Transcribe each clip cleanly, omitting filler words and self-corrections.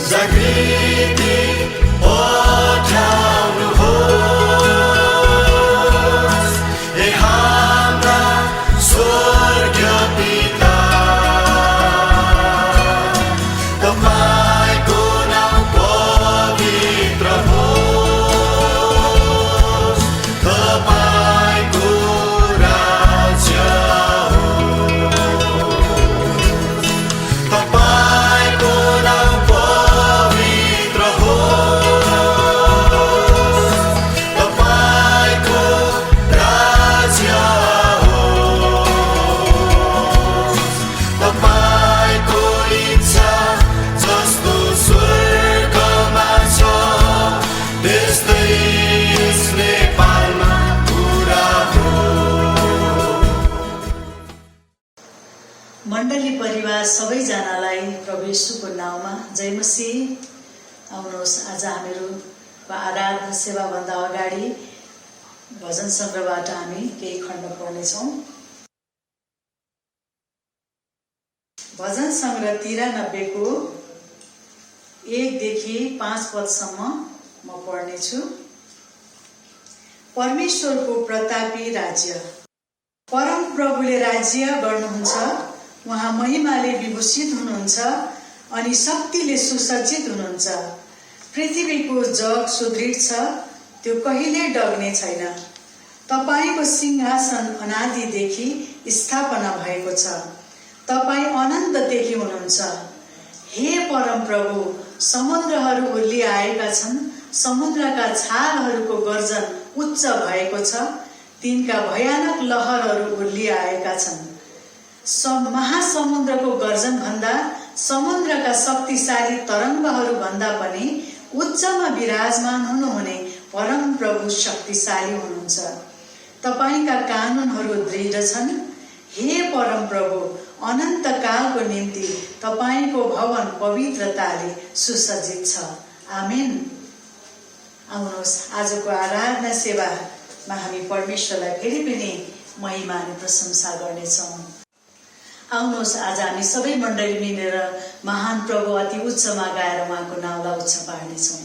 जागृति पठाउनुहोस् हे हाम्रा स्वर्गीय पिता तपाईको नाम पवित्र होस् तपाईको राज्य तपाईको नाम पवित्र होस् तपाईको राज्य होस् तपाईको इच्छा जस्तो स्वर्गमा छ त्यस्तै यस नेपालमा पुरा हो। मण्डली परिवार सबैजनालाई प्रभु येशूको नाउँमा जय मसीह। आउनुहोस्, आज हामीहरूको आराधना सेवाभन्दा अगाडि भजन सङ्ग्रहबाट हामी केही खण्ड पढ्नेछौँ। भजन सङ्ग्रह 93 को 1 देखि 5 पदसम्म म पढ्नेछु। परमेश्वरको प्रतापी राज्य। परम प्रभुले राज्य गर्नुहुन्छ, उहाँ महिमाले विभूषित हुनुहुन्छ अनि शक्तिले सुसज्जित हुनुहुन्छ। पृथ्वीको जग सुदृढ छ, त्यो कहिले डग्ने छैन। तपाईको सिंहासन अनादिदेखि स्थापना भएको छ, तपाई अनन्तदेखि हुनुहुन्छ। हे परम प्रभु, समुद्रहरू उर्लिआएका छन्, समुद्रका छालहरूको गर्जन उच्च भएको छ, तिनका भयानक लहरहरू उर्लिआएका छन्। महासमुद्रको गर्जन भन्दा, समुद्रका शक्तिशाली तरङ्गहरू भन्दा पनि उच्चमा विराजमान हुनुहुने परम प्रभु शक्तिशाली हुनुहुन्छ। तपाईका कानुनहरू दृढ छन्। हे परम प्रभु, अनन्त कालको निम्ति तपाईको भवन पवित्रताले सुसज्जित छ। आमेन। आउनुहोस्, आजको आराधना सेवामा हामी परमेश्वरलाई फेरि पनि महिमा अनि प्रशंसा गर्नेछौँ। आउनुहोस्, आज हामी सबै मण्डली मिलेर महान प्रभु अति उच्चमा गाएर उहाँको नाउँलाई उच्च पार्नेछौँ।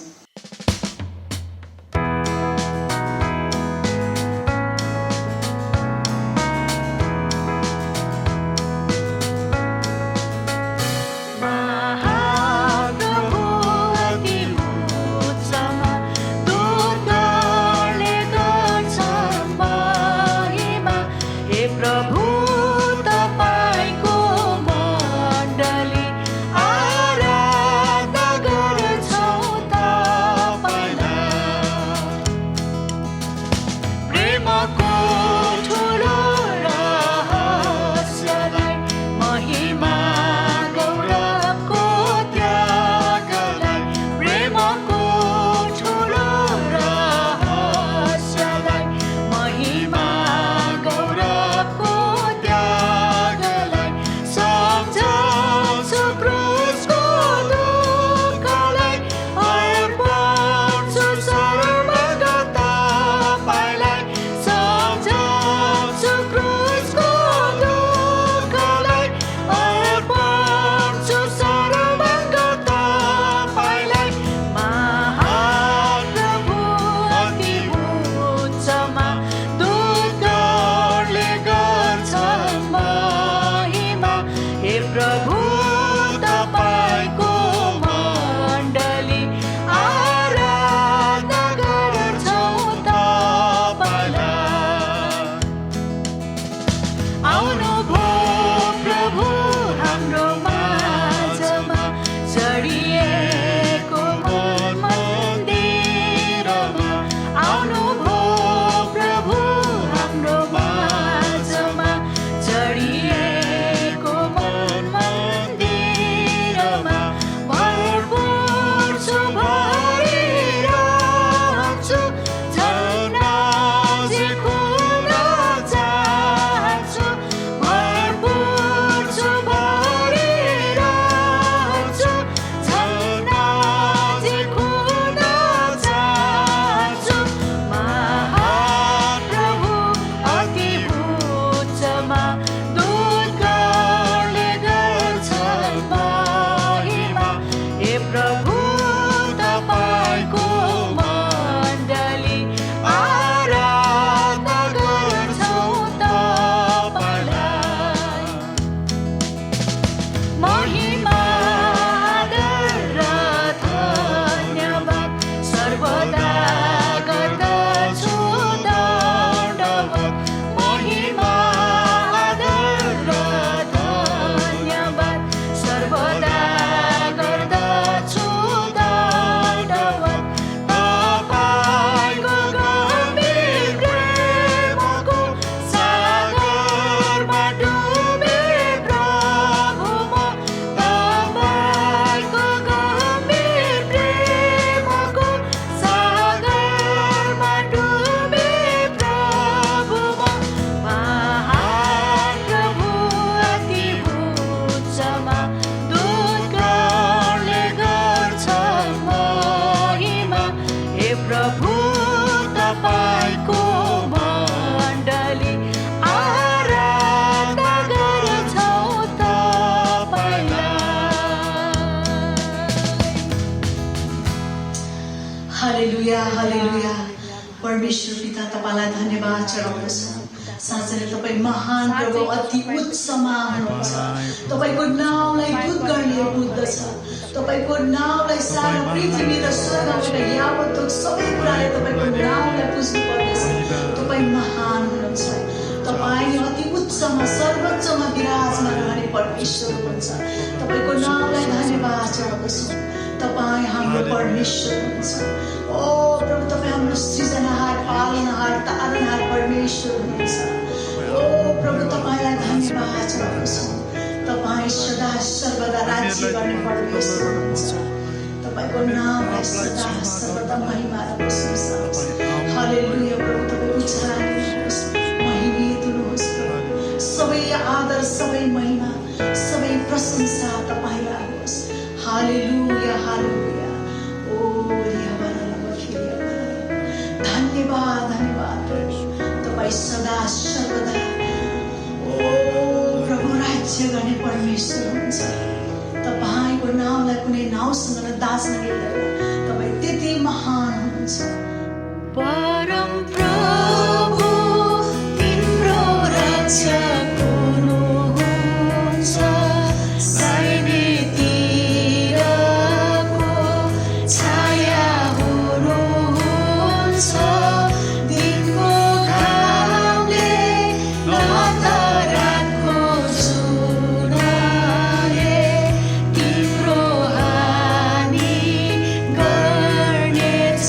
प्रभु हालेलुया हालेलुया। परमेश्वर पिता तपाईँलाई धन्यवाद चढाउँदछ। साँच्चै तपाईँ महान प्रभु, अति उच्चमा हुनुहुन्छ। तपाईँको नाउँलाई दुत गर्ने बुद्धछ। तपाईँको नाउँलाई सारा पृथ्वी र स्वर्गबाट यावत सबै कुराले तपाईँको नाउँलाई पुज्नु पर्दछ। तपाईँ महान हुनुहुन्छ। तपाईँ अति उच्चमा सर्वोच्चमा विराजमान रहने परमेश्वर हुनुहुन्छ। तपाईँको नाउँलाई धन्यवाद चढाउँदछौँ। तपाईँ हाम्रो परमेश्वर हुनुहुन्छ। ओ प्रभु, तपाईँ हाम्रो सृजनहार, पालनहार, तारनहार परमेश्वर हुनुहुन्छ। ओ प्रभु, तपाईँलाई धन्यवाद चढाउँदछौँ। तपाईँ सदा सर्वदा राज्य गर्ने परमेश्वर हुनुहुन्छ। तपाईँको नामलाई सदा सर्वदा महिमा र प्रशंसा होस्। हालेलुया प्रभु, तपाईँ उच्चारिनुहोस्, महिमित हुनुहोस् प्रभु। सबै आदर, सबै महिमा, सबै प्रशंसा तपाईँलाई होस्। हालेलुया हालेलुया। ओ धन्यवाद धन्यवाद प्रभु, तपाईँ सदा सर्वदा ओ प्रभु राज्य गर्ने परमेश्वर हुनुहुन्छ। तपाईँको नाउँलाई कुनै नाउँसँग दाच्न मिल्दैन। तपाईँ त्यति महान हुनुहुन्छ। परम प्रभु तिम्रो रक्षक हुनुहुन्छ। सैन्यतिरको छाया हुनुहुन्छ। दिनको घामले न त रातको जुनले तिम्रो हानि गर्नेछ।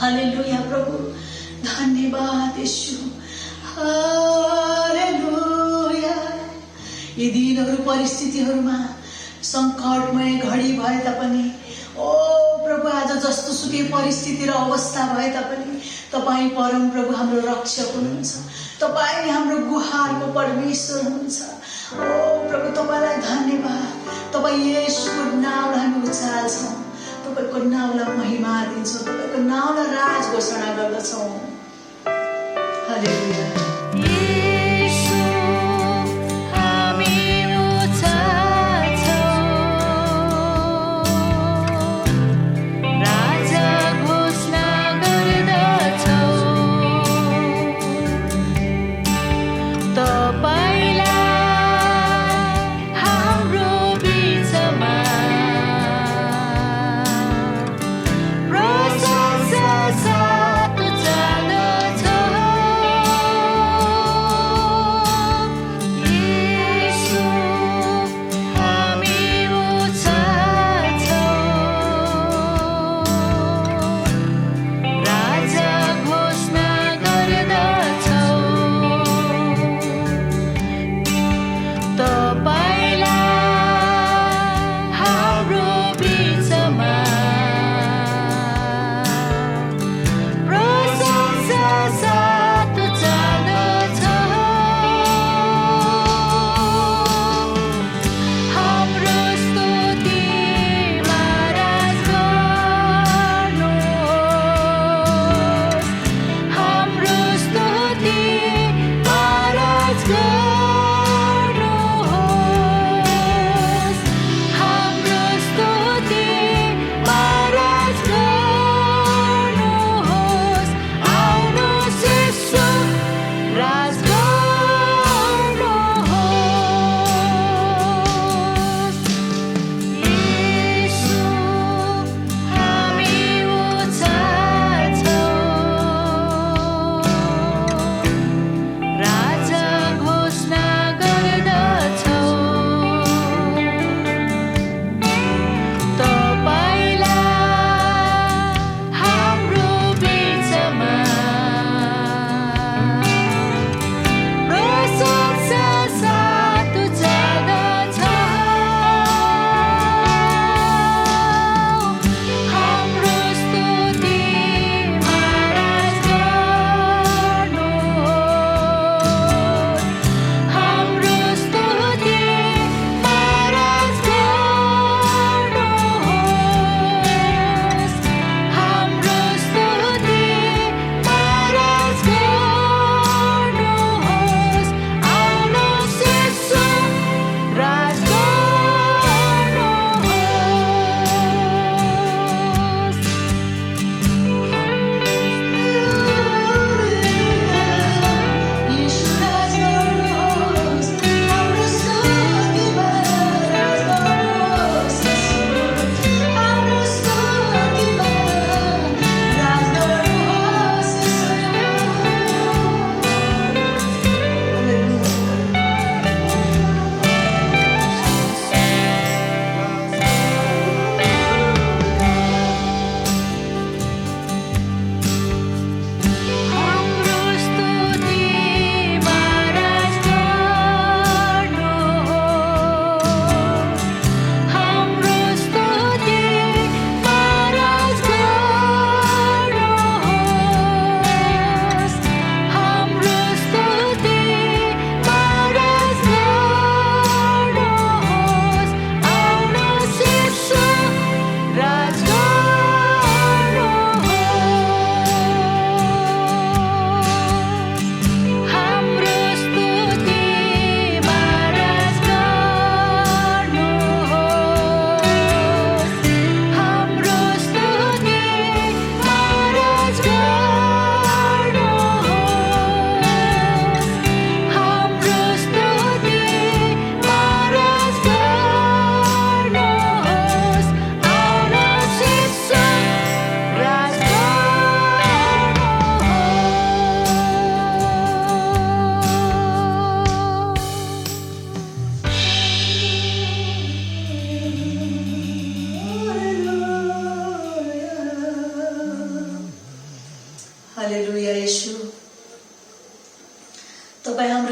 हालेलुया प्रभु, धन्यवाद यीशु, हालेलुया। यी दिनहरू परिस्थितिहरूमा सङ्कटमय घडी भए तापनि, ओ प्रभु, आज जस्तो सुकै परिस्थिति र अवस्था भए तापनि तपाईँ परम प्रभु हाम्रो रक्षक हुनुहुन्छ, तपाईँ हाम्रो गुहारको परमेश्वर हुनुहुन्छ। ओ प्रभु, तपाईँलाई धन्यवाद। तपाईँ येशूको नामलाई हामी उचाल्छौँ, तपाईँको नामलाई महिमा दिन्छौँ, तपाईँको नामलाई राज घोषणा गर्दछौँ। हालेलुया।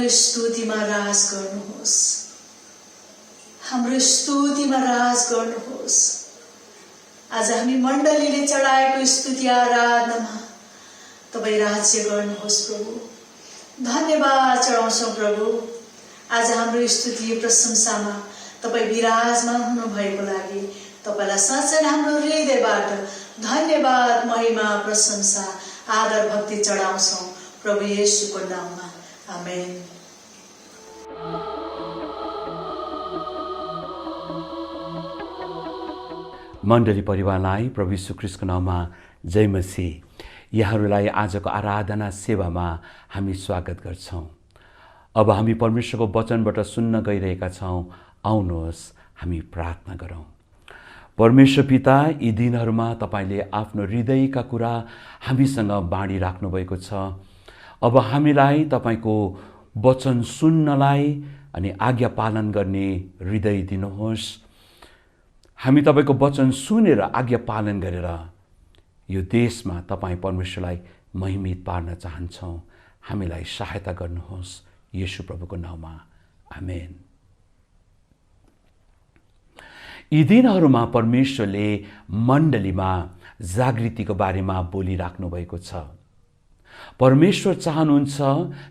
हाम्रो स्तुतिमा राज गर्नुहोस्, हाम्रो स्तुतिमा राज गर्नुहोस्। आज हामी मण्डलीले चढाएको स्तुति आराधनामा तपाईँ राज्य गर्नुहोस् प्रभु। धन्यवाद चढाउँछौँ प्रभु, आज हाम्रो स्तुति प्रशंसामा तपाईँ विराजमान हुनुभएको लागि तपाईँलाई साँच्चै हाम्रो हृदयबाट धन्यवाद, महिमा, प्रशंसा, आदर, भक्ति चढाउँछौँ प्रभु येशूको नाममा। आमेन। मण्डली परिवारलाई प्रभु यीशु ख्रीष्टको नाममा जय मसीह। यहाँहरूलाई आजको आराधना सेवामा हामी स्वागत गर्छौँ। अब हामी परमेश्वरको वचनबाट सुन्न गइरहेका छौँ। आउनुहोस् हामी प्रार्थना गरौँ। परमेश्वर पिता, यी दिनहरूमा तपाईँले आफ्नो हृदयका कुरा हामीसँग बाँडिराख्नु भएको छ। अब हामीलाई तपाईँको वचन सुन्नलाई अनि आज्ञा पालन गर्ने हृदय दिनुहोस्। हामी तपाईँको वचन सुनेर आज्ञा पालन गरेर यो देशमा तपाईँ परमेश्वरलाई महिमित पार्न चाहन्छौँ। हामीलाई सहायता गर्नुहोस् येशू प्रभुको नाममा। आमेन। यी दिनहरूमा परमेश्वरले मण्डलीमा जागृतिको बारेमा बोलिराख्नु भएको छ। परमेश्वर चाहनुहुन्छ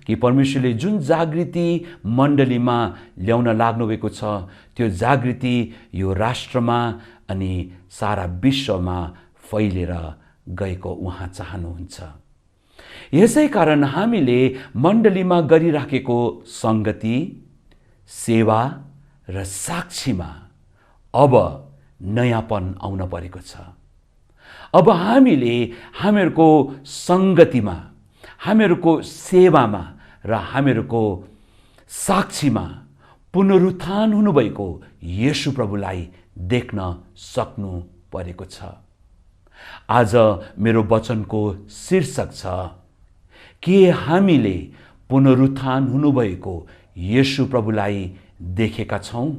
कि परमेश्वरले जुन जागृति मण्डलीमा ल्याउन लाग्नुभएको छ त्यो जागृति यो राष्ट्रमा अनि सारा विश्वमा फैलेर गएको उहाँ चाहनुहुन्छ। यसै कारण हामीले मण्डलीमा गरिराखेको सङ्गति, सेवा र साक्षीमा अब नयाँपन आउन परेको छ। अब हामीले हामीहरूको सङ्गतिमा, हामीहरूको सेवामा र हामीहरूको साक्षीमा पुनरुत्थान हुनुभएको येशू प्रभुलाई देख्न सक्नु परेको छ। आज मेरो वचनको शीर्षक छ, के हामीले पुनरुत्थान हुनुभएको येशू प्रभुलाई देखेका छौँ?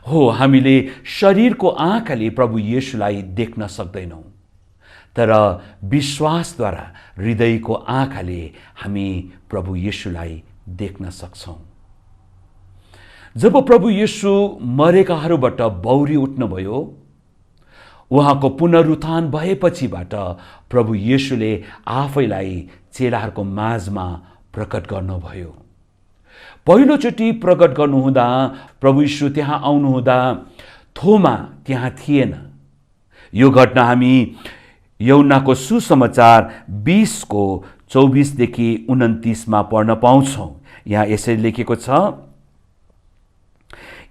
हो, हामीले शरीरको आँखाले प्रभु येशूलाई देख्न सक्दैनौँ, तर विश्वासद्वारा हृदयको आँखाले हामी प्रभु येशूलाई देख्न सक्छौँ। जब प्रभु येशू मरेकाहरूबाट बौरी उठ्नुभयो, उहाँको पुनरुत्थान भएपछिबाट प्रभु येशूले आफैलाई चेलाहरूको माझमा प्रकट गर्नुभयो। पहिलोचोटि प्रकट गर्नुहुँदा प्रभु येशू त्यहाँ आउनुहुँदा थोमा त्यहाँ थिएन। यो घटना हामी यूहन्नाको सुसमाचार 20:24-29 पढ्न पाउँछौँ। यहाँ यसरी लेखेको छ,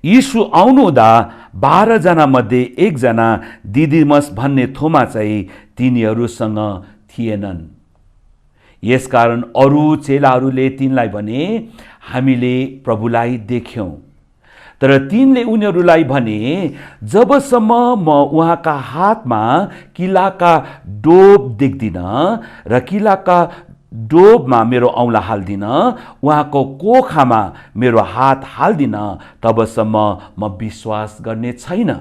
यीशु आउनुहुँदा 12 जना मध्ये एकजना दिदिमस भन्ने थोमा चाहिँ तिनीहरूसँग थिएनन्। यसकारण अरू चेलाहरूले तिनलाई भने, हामीले प्रभुलाई देख्यौँ। तर तिनले उनीहरूलाई भने, जबसम्म म उहाँका हातमा किलाका डोब देख्दिन र किलाका डोबमा मेरो औँला हाल्दिन, उहाँको कोखामा मेरो हात हाल्दिन, तबसम्म म विश्वास गर्ने छैन।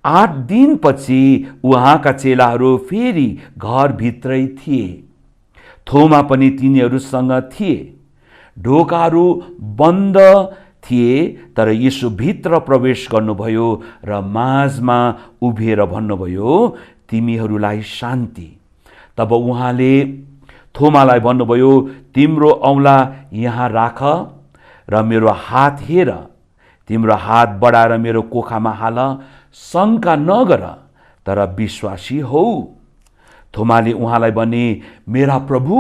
8 दिनपछि उहाँका चेलाहरू फेरि घरभित्रै थिए। थोमा पनि तिनीहरूसँग थिए। ढोकाहरू बन्द थिए, तर यीशु भित्र प्रवेश गर्नुभयो र माझमा उभिएर भन्नुभयो, तिमीहरूलाई शान्ति। तब उहाँले थोमालाई भन्नुभयो, तिम्रो औँला यहाँ राख र मेरो हात हेर। तिम्रो हात बढाएर मेरो कोखामा हाल। शङ्का नगर, तर विश्वासी हौ। थोमाले उहाँलाई भने, मेरा प्रभु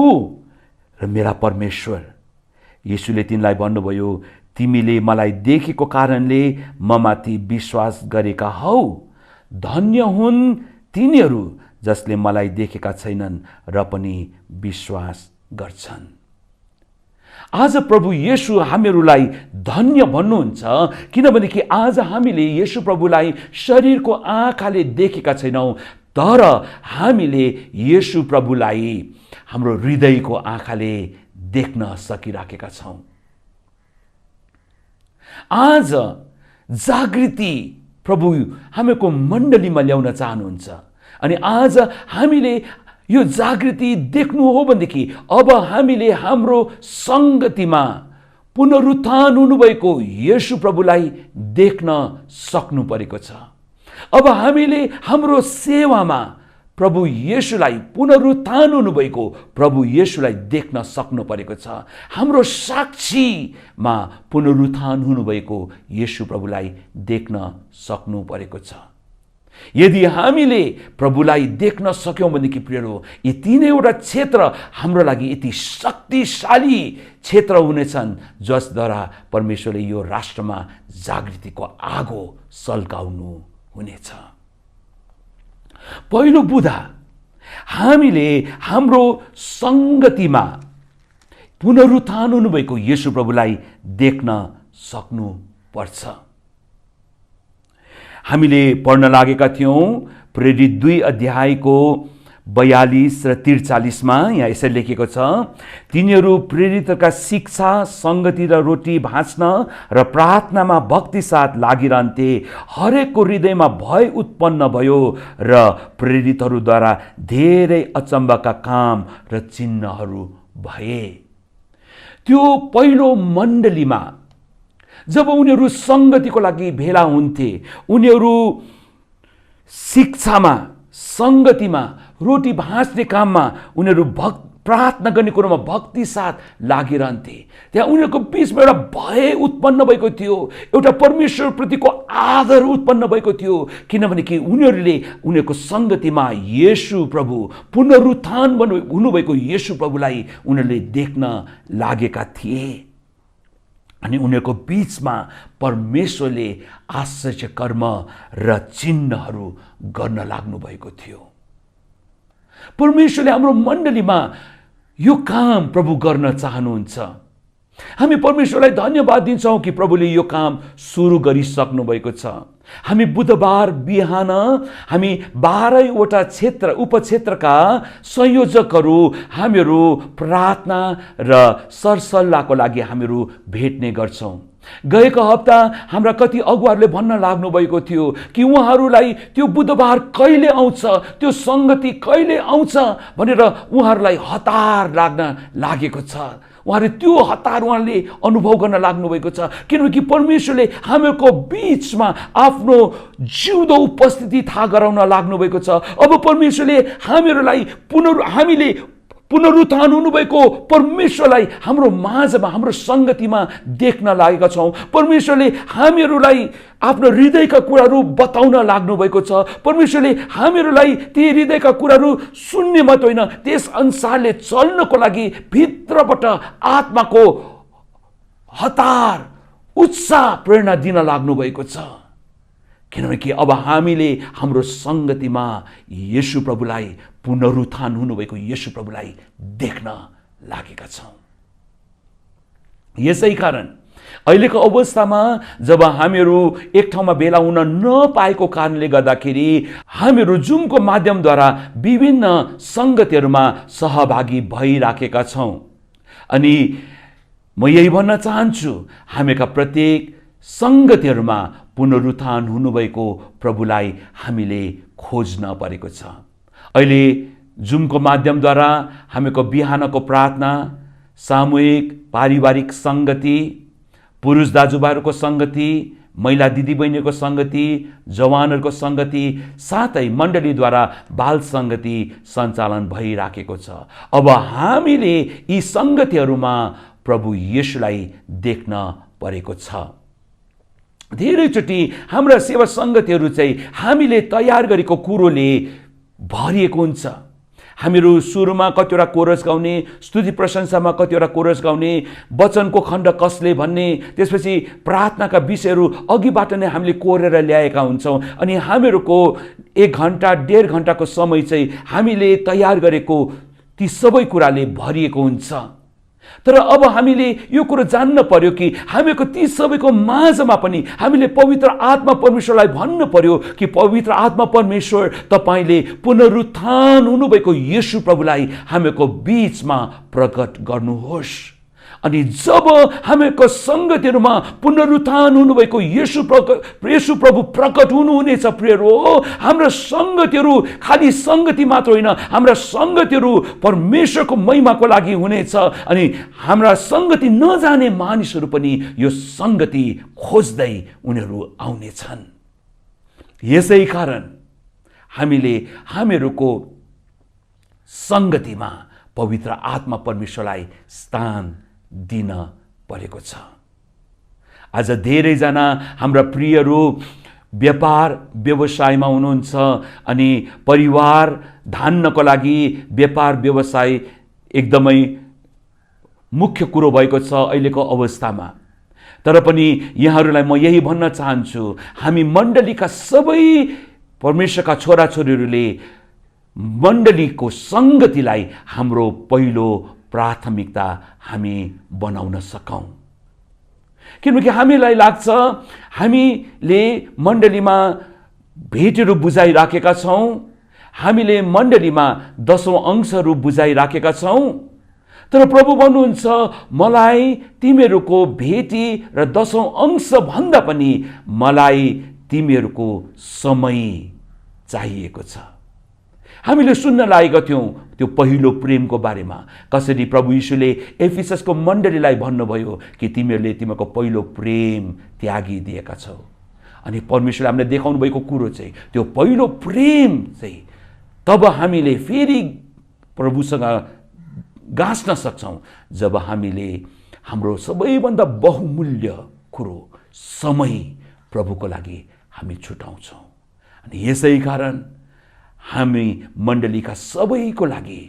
र मेरा परमेश्वर। यीशुले तिनलाई भन्नुभयो, तिमीले मलाई देखेको कारणले ममाथि विश्वास गरेका हौ। धन्य हुन् तिनीहरू जसले मलाई देखेका छैनन् र पनि विश्वास गर्छन्। आज प्रभु येशू हामीहरूलाई धन्य भन्नुहुन्छ, किनभने कि आज हामीले येशू प्रभुलाई शरीरको आँखाले देखेका छैनौँ, तर हामीले येशू प्रभुलाई हाम्रो हृदयको आँखाले देख्न सकिराखेका छौँ। आज जागृति प्रभु हामीको मण्डलीमा ल्याउन चाहनुहुन्छ अनि आज हामीले यो जागृति देख्नु हो भनेदेखि अब हामीले हाम्रो संगतिमा पुनरुत्थान हुनुभएको येशू प्रभुलाई देख्न सक्नु परेको छ। अब हामीले हाम्रो सेवामा प्रभु येशूलाई पुनरुत्थान हुनुभएको प्रभु येशूलाई देख्न सक्नु परेको छ। हाम्रो साक्षीमा पुनरुत्थान हुनुभएको येशू प्रभुलाई देख्न सक्नु परेको छ। यदि हामीले प्रभुलाई देख्न सक्यौं भनेदेखि प्रियहरू, यी तीनैवटा क्षेत्र हाम्रो लागि यति शक्तिशाली क्षेत्र हुनेछन् जसद्वारा परमेश्वरले यो राष्ट्रमा जागृतिको आगो सल्काउनु हुनेछ। पहिलो बुधा हामीले हाम्रो संगतिमा पुनरुत्थान हुनुभएको येशू प्रभुलाई देख्न सक्नु पर्छ। हामीले पढ्न लागेका थियौं प्रेरित 2 अध्यायको 42 र 43 मा यहाँ यसरी लेखेको छ, तिनीहरू प्रेरितका शिक्षा, संगति र रोटी भाँच्न र प्रार्थनामा भक्ति साथ लागिरहन्थे। हरेकको हृदयमा भय उत्पन्न भयो र प्रेरितहरूद्वारा धेरै अचम्मका काम र चिन्हहरू भए। त्यो पहिलो मण्डलीमा जब उनीहरू संगतिको लागि भेला हुन्थे, उनीहरू शिक्षामा, संगतिमा, रोटी भाँच्ने काममा उनीहरू प्रार्थना गर्ने कुरोमा भक्ति साथ लागिरहन्थे। त्यहाँ उनीहरूको बीचमा एउटा भय उत्पन्न भएको थियो, एउटा परमेश्वर प्रतिको आदर उत्पन्न भएको थियो, किनभने कि उनीहरूले उनीहरूको संगतिमा येशू प्रभु, पुनरुत्थान हुनुभएको येशू प्रभुलाई उनीहरूले देख्न लागेका थिए। अनि उनीहरूको बीचमा परमेश्वरले आश्चर्य कर्म र चिन्हहरू गर्न लाग्नु भएको थियो। परमेश्वरले हाम्रो मण्डलीमा यो काम प्रभु गर्न चाहनुहुन्छ। हामी परमेश्वरलाई धन्यवाद दिन्छौं कि प्रभुले यो काम सुरु गरिसक्नु भएको छ। हामी बुधबार बिहान हामी 12वटा क्षेत्र उपक्षेत्रका संयोजकहरू हामीहरू प्रार्थना र सरसल्लाहको लागि हामीहरू भेट्ने गर्छौं। गएको हप्ता हाम्रा कति अगुवाहरूले भन्न लाग्नु भएको थियो कि उहाँहरूलाई त्यो बुधबार कहिले आउँछ, त्यो संगति कहिले आउँछ भनेर उहाँहरूलाई हतार लाग्न लागेको छ। उहाँले त्यो हतार उहाँले अनुभव गर्न लाग्नु भएको छ, किनकि परमेश्वरले हामीहरूको बीचमा आफ्नो जिउँदो उपस्थिति थाहा गराउन लाग्नु भएको छ। अब परमेश्वरले हामीहरूलाई हामीले पुनरुत्थान हुनुभएको परमेश्वरलाई हाम्रो माझमा, हाम्रो संगतिमा देख्न लागेका छौं। परमेश्वरले हामीहरूलाई आफ्नो हृदयका कुराहरू बताउन लाग्नु भएको छ। परमेश्वरले हामीहरूलाई ती हृदयका कुराहरू सुन्ने मात्र होइन, त्यस अनुसारले चल्नको लागि भित्रबाट आत्माको हतार, उत्साह, प्रेरणा दिन लाग्नु भएको छ। किनकि अब हामीले हाम्रो संगतिमा येशू प्रभुलाई, पुनरुत्थान हुनुभएको येशू प्रभुलाई देख्न लागेका छौं। यसै कारण अहिलेको अवस्थामा जब हामीहरू एक ठाउँमा भेला हुन नपाएको कारणले गर्दाखेरि हामीहरू जुमको माध्यमद्वारा विभिन्न संगतिहरूमा सहभागी भइराखेका छौं। अनि म यही भन्न चाहन्छु, हामीका प्रत्येक संगतिहरूमा पुनरुत्थान हुनुभएको प्रभुलाई हामीले खोज्न परेको छ। अहिले जुमको माध्यमद्वारा हामीको बिहानको प्रार्थना, सामूहिक पारिवारिक संगति, पुरुष दाजुभाइहरूको संगति, महिला दिदीबहिनीहरूको संगति, जवानहरूको संगति, साथै मण्डलीद्वारा बाल संगति सञ्चालन भइराखेको छ। अब हामीले यी संगतिहरूमा प्रभु येशूलाई देख्न परेको छ। धेरैचोटि हाम्रा सेवा संगतिहरू चाहिँ हामीले तयार गरेको कुरोले भरिएको हुन्छ। हामीहरू सुरुमा कतिवटा कोरस गाउने, स्तुति प्रशंसामा कतिवटा कोरस गाउने, वचनको खण्ड कसले भन्ने, त्यसपछि प्रार्थनाका विषयहरू अघिबाट नै हामीले कोरेर ल्याएका हुन्छौँ। अनि हामीहरूको 1 घण्टा 1.5 घण्टाको समय चाहिँ हामीले तयार गरेको ती सबै कुराले भरिएको हुन्छ। तर अब हामीले यो कुरो जान्न पर्यो कि हामीको ती सबैको माझमा पनि हामीले पवित्र आत्मा परमेश्वरलाई भन्नु पर्यो कि पवित्र आत्मा परमेश्वर, तपाईले पुनरुत्थान हुनुभएको येशू प्रभुलाई हामीको बीचमा प्रकट गर्नुहोस्। अनि जब हामीको सङ्गतिहरूमा पुनरुत्थान हुनुभएको येशू प्रभु प्रकट हुनुहुनेछ प्रियहरू हो, हाम्रा सङ्गतिहरू खालि सङ्गति मात्र होइन, हाम्रा सङ्गतिहरू परमेश्वरको महिमाको लागि हुनेछ। अनि हाम्रा सङ्गति नजाने मानिसहरू पनि यो सङ्गति खोज्दै उनीहरू आउनेछन्। यसै कारण हामीले हामीहरूको सङ्गतिमा पवित्र आत्मा परमेश्वरलाई स्थान दिन परेको छ। आज धेरैजना हाम्रा प्रियहरू व्यापार व्यवसायमा हुनुहुन्छ अनि परिवार धान्नको लागि व्यापार व्यवसाय एकदमै मुख्य कुरो भएको छ अहिलेको अवस्थामा। तर पनि यहाँहरूलाई म यही भन्न चाहन्छु, हामी मण्डलीका सबै परमेश्वरका छोराछोरीहरूले मण्डलीको सङ्गतिलाई हाम्रो पहिलो प्राथमिकता हामी बनाउन सकौँ। किनकि हामीलाई लाग्छ हामीले मण्डलीमा भेटहरू बुझाइराखेका छौँ, हामीले मण्डलीमा 10औं अंशहरू बुझाइराखेका छौँ। तर प्रभु भन्नुहुन्छ, मलाई तिमीहरूको भेटी र 10औं अंश भन्दा पनि मलाई तिमीहरूको समय चाहिएको छ। हामीले सुन्न लागेका थियौँ त्यो पहिलो प्रेमको बारेमा, कसरी प्रभु यीशुले एफिससको मण्डलीलाई भन्नुभयो कि तिमीहरूले तिमीहरूको पहिलो प्रेम त्यागिदिएका छौ। अनि परमेश्वरले हामीले देखाउनु भएको कुरो चाहिँ त्यो पहिलो प्रेम चाहिँ तब हामीले फेरि प्रभुसँग गाँच्न सक्छौँ जब हामीले हाम्रो सबैभन्दा बहुमूल्य कुरो समय प्रभुको लागि हामी छुटाउँछौँ। अनि यसै कारण हामी मण्डलीका सबैको लागि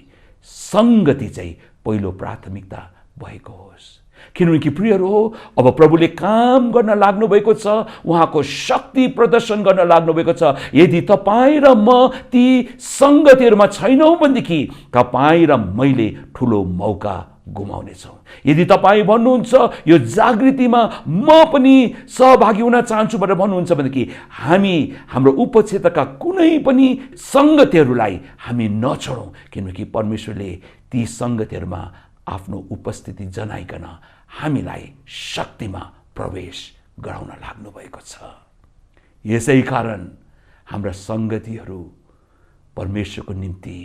सङ्गति चाहिँ पहिलो प्राथमिकता भएको होस्। किनकि प्रियहरू हो, अब प्रभुले काम गर्न लाग्नु भएको छ, उहाँको शक्ति प्रदर्शन गर्न लाग्नु भएको छ। यदि तपाईँ र म ती सङ्गतिहरूमा छैनौँ भनेदेखि तपाईँ र मैले ठुलो मौका गुमाउनेछौँ। यदि तपाईँ भन्नुहुन्छ यो जागृतिमा म पनि सहभागी हुन चाहन्छु भनेर भन्नुहुन्छ भनेदेखि हामी हाम्रो उपक्षेत्रका कुनै पनि सङ्गतिहरूलाई हामी नछोडौँ, किनकि परमेश्वरले ती सङ्गतिहरूमा आफ्नो उपस्थिति जनाइकन हामीलाई शक्तिमा प्रवेश गराउन लाग्नु भएको छ। यसै कारण हाम्रा सङ्गतिहरू परमेश्वरको निम्ति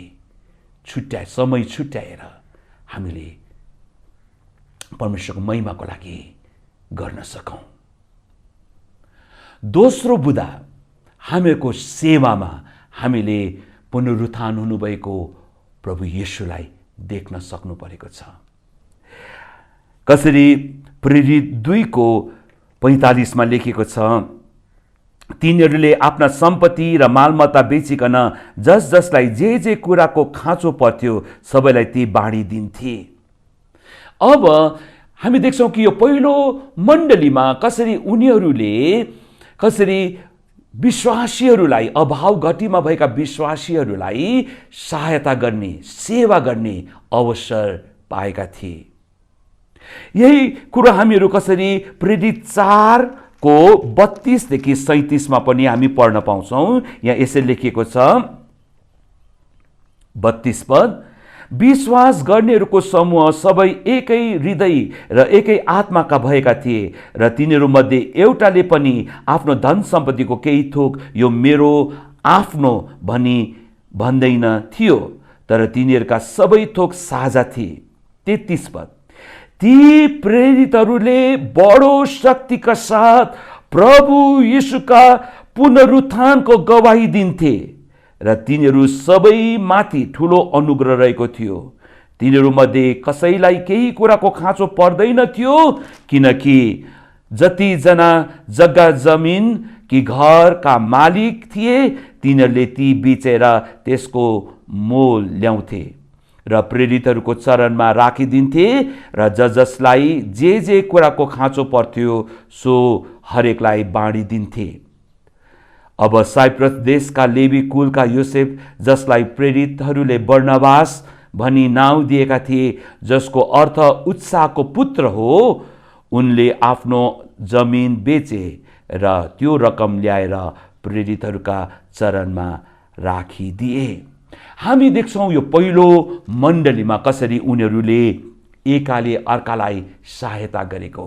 समय छुट्याएर हामीले परमेश्वरको महिमाको लागि गर्न सकौँ। दोस्रो बुँदा हामीहरूको सेवामा हामीले पुनरुत्थान हुनुभएको प्रभु येशूलाई देख्न सक्नु परेको छ। कसरी प्रेरित 2:45 मा लेखेको छ, तिनीहरूले आफ्ना सम्पत्ति र मालमत्ता बेचिकन जस जसलाई जे जे कुराको खाँचो पर्थ्यो सबैलाई ती बाँडिदिन्थे। अब हामी देख्छौँ कि यो पहिलो मण्डलीमा कसरी उनीहरूले कसरी विश्वासीहरूलाई, अभाव घटीमा भएका विश्वासीहरूलाई सहायता गर्ने, सेवा गर्ने अवसर पाएका थिए। यही कुरा हामीहरू कसरी प्रेरित 4को 32 देखि 37 मा पनि हामी पढ्न पाउँछौँ। यहाँ यसरी लेखिएको छ, 32 पद, विश्वास गर्नेहरूको समूह सबै एकै हृदय र एकै आत्माका भएका थिए र तिनीहरूमध्ये एउटाले पनि आफ्नो धन सम्पत्तिको केही थोक यो मेरो आफ्नो भनी भन्दैन थियो, तर तिनीहरूका सबै थोक साझा थिए। 33 पद, ती प्रेरितहरूले बडो शक्तिका साथ प्रभु येशूका पुनरुत्थानको गवाही दिन्थे र तिनीहरू सबै माथि ठुलो अनुग्रह रहेको थियो। तिनीहरूमध्ये कसैलाई केही कुराको खाँचो पर्दैन थियो, किनकि जतिजना जग्गा जमिन कि घरका मालिक थिए तिनीहरूले ती बेचेर त्यसको मोल ल्याउँथे र प्रेरितहरूको चरणमा राखिदिन्थे र जसलाई जे जे कुराको खाँचो पर्थ्यो सो हरेकलाई बाँडिदिन्थे। अब साइप्रस देशका लेवी कुलका योसेफ, जसलाई प्रेरितहरूले बर्नबास भनी नाउँ दिएका थिए, जसको अर्थ उत्साहको पुत्र हो, उनले आफ्नो जमिन बेचे र त्यो रकम ल्याएर प्रेरितहरूका चरणमा राखिदिए। हामी देख्छौँ यो पहिलो मण्डलीमा कसरी उनीहरूले एकाले अर्कालाई सहायता गरेको।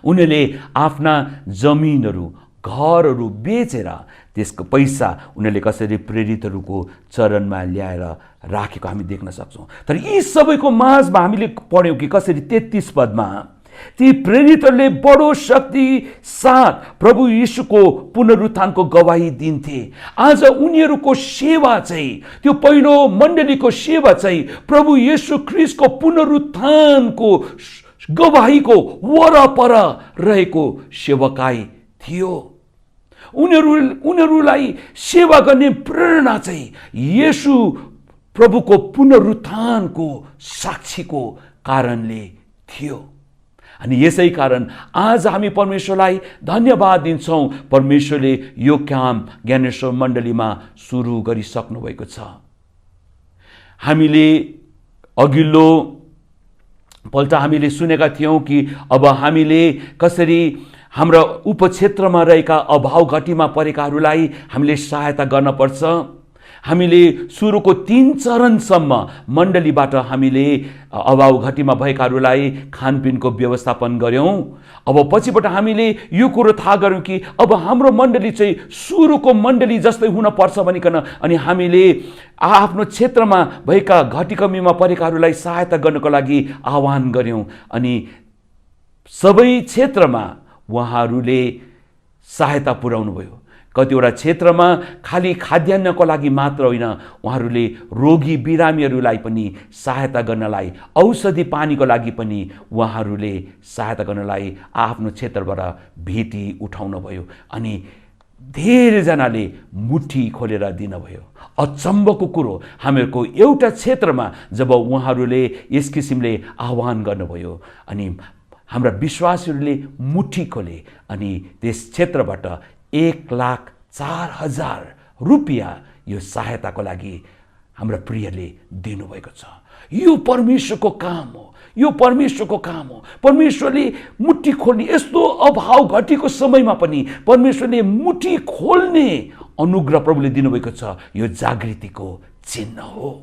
उनीहरूले आफ्ना जमिनहरू घरहरू बेचेर त्यसको पैसा उनीहरूले कसरी प्रेरितहरूको चरणमा ल्याएर राखेको हामी देख्न सक्छौँ। तर यी सबैको माझमा हामीले पढ्यौँ कि कसरी 33 पदमा ती प्रेरितहरूले बडो शक्ति साथ प्रभु यीशुको पुनरुत्थानको गवाही दिन्थे। आज उनीहरूको सेवा चाहिँ, त्यो पहिलो मण्डलीको सेवा चाहिँ प्रभु यीशु ख्रीष्टको पुनरुत्थानको गवाहीको वरपर रहेको सेवकाई थियो। उनीहरूलाई सेवा गर्ने प्रेरणा चाहिँ येशू प्रभुको पुनरुत्थानको साक्षीको कारणले थियो। अनि यसै कारण आज हामी परमेश्वरलाई धन्यवाद दिन्छौँ। परमेश्वरले यो काम ज्ञानेश्वर मण्डलीमा सुरु गरिसक्नु भएको छ। हामीले अघिल्लो पल्ट हामीले सुनेका थियौँ कि अब हामीले कसरी हाम्रा उपक्षेत्रमा रहेका अभाव घटीमा परेकाहरूलाई हामीले सहायता गर्न पर्छ। हामीले सुरुको 3 चरणसम्म मण्डलीबाट हामीले अभाव घटीमा भएकाहरूलाई खानपिनको व्यवस्थापन गर्यौँ। अब पछिबाट हामीले यो कुरो थाहा गऱ्यौँ कि अब हाम्रो मण्डली चाहिँ सुरुको मण्डली जस्तै हुन पर्छ भनिकन अनि हामीले आफ्नो क्षेत्रमा भएका घटी कमीमा परेकाहरूलाई सहायता गर्नको लागि आह्वान गर्यौँ। अनि सबै क्षेत्रमा उहाँहरूले सहायता पुर्याउनु भयो। कतिवटा क्षेत्रमा खाली खाद्यान्नको लागि मात्र होइन, उहाँहरूले रोगी बिरामीहरूलाई पनि सहायता गर्नलाई, औषधि पानीको लागि पनि उहाँहरूले सहायता गर्नलाई आफ्नो क्षेत्रबाट भेटी उठाउनु भयो। अनि धेरैजनाले मुठी खोलेर दिनुभयो। अचम्मको कुरो, हामीहरूको एउटा क्षेत्रमा जब उहाँहरूले यस किसिमले आह्वान गर्नुभयो अनि हाम्रा विश्वासीहरूले मुठी खोले अनि त्यस क्षेत्रबाट 1,04,000 रुपियाँ यो सहायताको लागि हाम्रा प्रियले दिनुभएको छ। यो परमेश्वरको काम हो, यो परमेश्वरको काम हो। परमेश्वरले मुठी खोल्ने, यस्तो अभाव घटीको समयमा पनि परमेश्वरले मुठी खोल्ने अनुग्रह प्रभुले दिनुभएको छ। यो जागृतिको चिन्ह हो।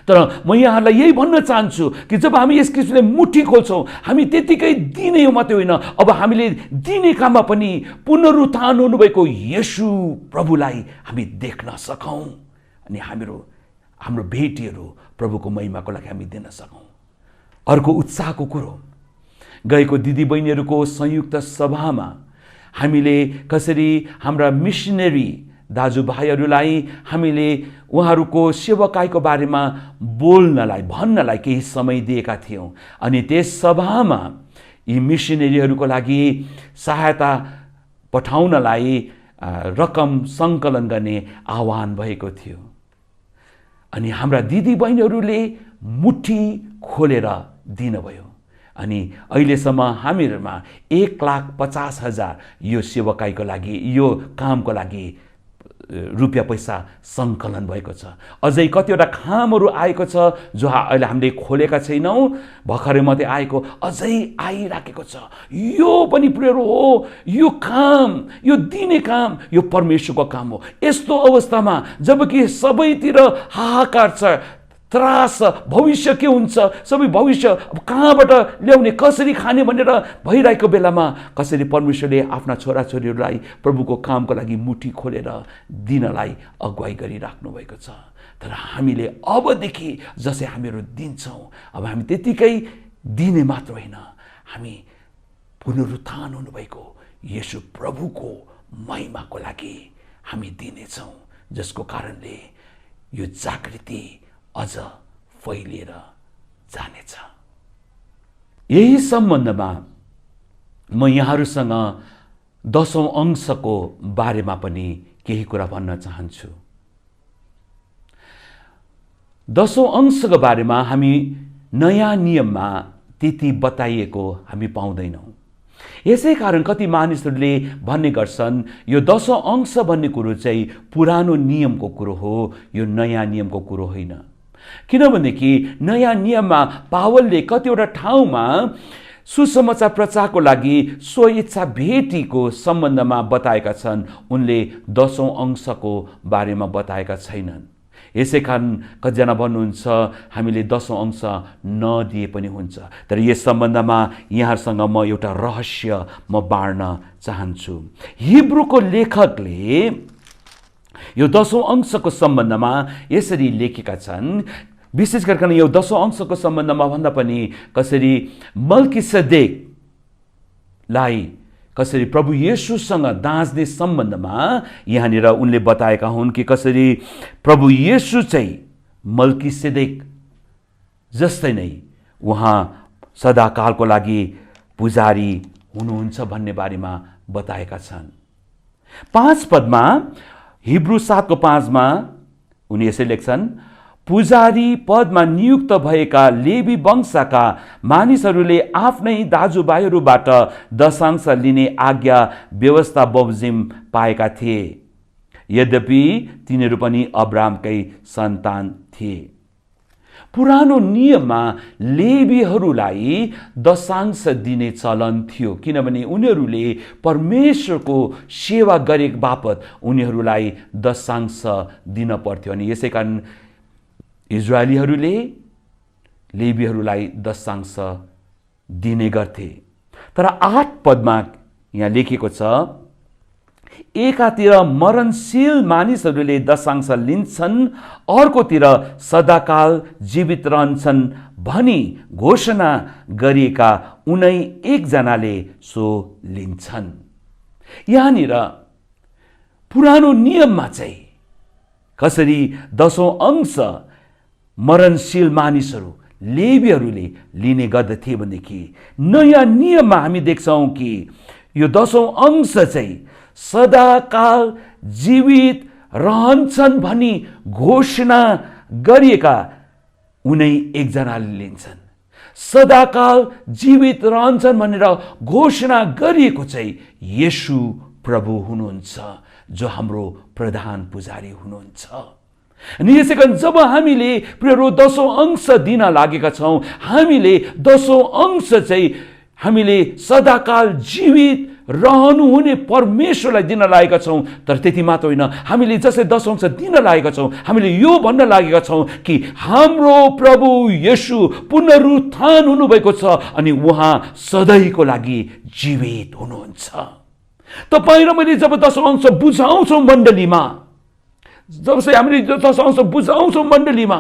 तर म यहाँहरूलाई यही भन्न चाहन्छु कि जब हामी यस किसिमले मुठी खोल्छौँ, हामी त्यतिकै दिने मात्रै होइन, अब हामीले दिने काममा पनि पुनरुत्थान हुनुभएको येशू प्रभुलाई हामी देख्न सकौँ अनि हाम्रो भेटीहरू प्रभुको महिमाको लागि हामी दिन सकौँ। अर्को उत्साहको कुरो, गएको दिदीबहिनीहरूको संयुक्त सभामा हामीले कसरी हाम्रा मिसनरी दाजुभाइहरूलाई हामीले उहाँहरूको सेवकाईको बारेमा बोल्नलाई, भन्नलाई केही समय दिएका थियौँ। अनि त्यस सभामा यी मिसनरीहरूको लागि सहायता पठाउनलाई रकम सङ्कलन गर्ने आह्वान भएको थियो। अनि हाम्रा दिदीबहिनीहरूले मुठी खोलेर दिनुभयो। अनि अहिलेसम्म हामीहरूमा 1,50,000 यो सेवकाईको लागि, यो कामको लागि रुपियाँ पैसा सङ्कलन भएको छ। अझै कतिवटा कामहरू आएको छ जो अहिले हामीले खोलेका छैनौँ, भर्खरै मात्रै आएको, अझै आइराखेको छ। यो पनि प्रियहरू हो, यो काम, यो दिने काम, यो परमेश्वरको काम हो। यस्तो अवस्थामा जबकि सबैतिर हाहाकार छ, त्रास छ, भविष्य के हुन्छ, सबै भविष्य कहाँबाट ल्याउने, कसरी खाने भनेर भइरहेको बेलामा कसरी परमेश्वरले आफ्ना छोराछोरीहरूलाई प्रभुको कामको लागि मुठी खोलेर दिनलाई अगुवाई गरिराख्नु भएको छ। तर हामीले अबदेखि जसै हामीहरू दिन्छौँ, अब हामी त्यतिकै दिने मात्र होइन, हामी पुनरुत्थान हुनुभएको येशू प्रभुको महिमाको लागि हामी दिनेछौँ, जसको कारणले यो जागृति अझ फैलिएर जानेछ। यही सम्बन्धमा म यहाँहरूसँग 10औं अंशको बारेमा पनि केही कुरा भन्न चाहन्छु। 10औं अंशको बारेमा हामी नयाँ नियममा त्यति बताइएको हामी पाउँदैनौँ। यसै कारण कति मानिसहरूले भन्ने गर्छन् यो 10औं अंश भन्ने कुरो चाहिँ पुरानो नियमको कुरो हो, यो नयाँ नियमको कुरो होइन। किनभनेकि नयाँ नियममा पावलले कतिवटा ठाउँमा सुसमाचार प्रचारको लागि स्वइच्छा भेटीको सम्बन्धमा बताएका छन्, उनले 10औं अंशको बारेमा बताएका छैनन्। यसै कारण कतिजना भन्नुहुन्छ हामीले 10औं अंश नदिए पनि हुन्छ। तर यस सम्बन्धमा यहाँहरूसँग म एउटा रहस्य म बाँड्न चाहन्छु। हिब्रूको लेखकले यो 10औं अंशको सम्बन्धमा यसरी लेखेका छन्, विशेष गरिकन यो 10औं अंशको सम्बन्धमा भन्दा पनि कसरी मल्कीसेदेकलाई कसरी प्रभु येशूसँग दाँच्ने सम्बन्धमा यहाँनिर उनले बताएका हुन् कि कसरी प्रभु येशू चाहिँ मल्कीसेदेक जस्तै नै उहाँ सदाकालको लागि पुजारी हुनुहुन्छ भन्ने बारेमा बताएका छन्। 5 पदमा हिब्रू 7:5 उनी यसै लेख्छन्, पुजारी पदमा नियुक्त भएका लेवी वंशका मानिसहरूले आफ्नै दाजुभाइहरूबाट दशांश लिने आज्ञा व्यवस्था बमोजिम पाएका थिए, यद्यपि तिनीहरू पनि अब्राहमकै सन्तान थिए। पुरानो नियममा लेवीहरूलाई दशांश दिने चलन थियो, किनभने उनीहरूले परमेश्वरको सेवा गरे बापत उनीहरूलाई दशांश दिन पर्थ्यो। अनि यसै कारण इजरायलीहरूले लेवीहरूलाई दशांश दिने गर्थे। तर 8 पदमा यहाँ लेखेको छ, एकातिर मरणशील मानिसहरूले दशांश लिन्छन्, अर्कोतिर सदाकाल जीवित रहन्छन् भनी घोषणा गरिएका 1 जनाले सो लिन्छन्। यहाँनिर पुरानो नियममा चाहिँ कसरी 10औं अंश मरणशील मानिसहरू लेवीहरूले लिने गर्दथे भनेदेखि नयाँ नियममा हामी देख्छौँ कि यो 10औं अंश चाहिँ सदाकाल जीवित रहन्छन् भनी घोषणा गरिएका 1 जनाले लिन्छन्। सदाकाल जीवित रहन्छन् भनेर घोषणा गरिएको चाहिँ येशू प्रभु हुनुहुन्छ, जो हाम्रो प्रधान पुजारी हुनुहुन्छ। अनि यसै कारण जब हामीले प्रियहरू 10औं अंश दिन लागेका छौँ, हामीले 10औं अंश चाहिँ हामीले सदाकाल जीवित रहनुहुने परमेश्वरलाई दिन लागेका छौँ। तर त्यति मात्र होइन, हामीले जसै 10औं अंश दिन लागेका छौँ, हामीले यो भन्न लागेका छौँ कि हाम्रो प्रभु येशू पुनरुत्थान हुनुभएको छ अनि उहाँ सधैँको लागि जीवित हुनुहुन्छ। तपाईँ र मैले जब 10औं अंश बुझाउँछौँ मण्डलीमा, जब चाहिँ हामीले 10औं अंश बुझाउँछौँ मण्डलीमा,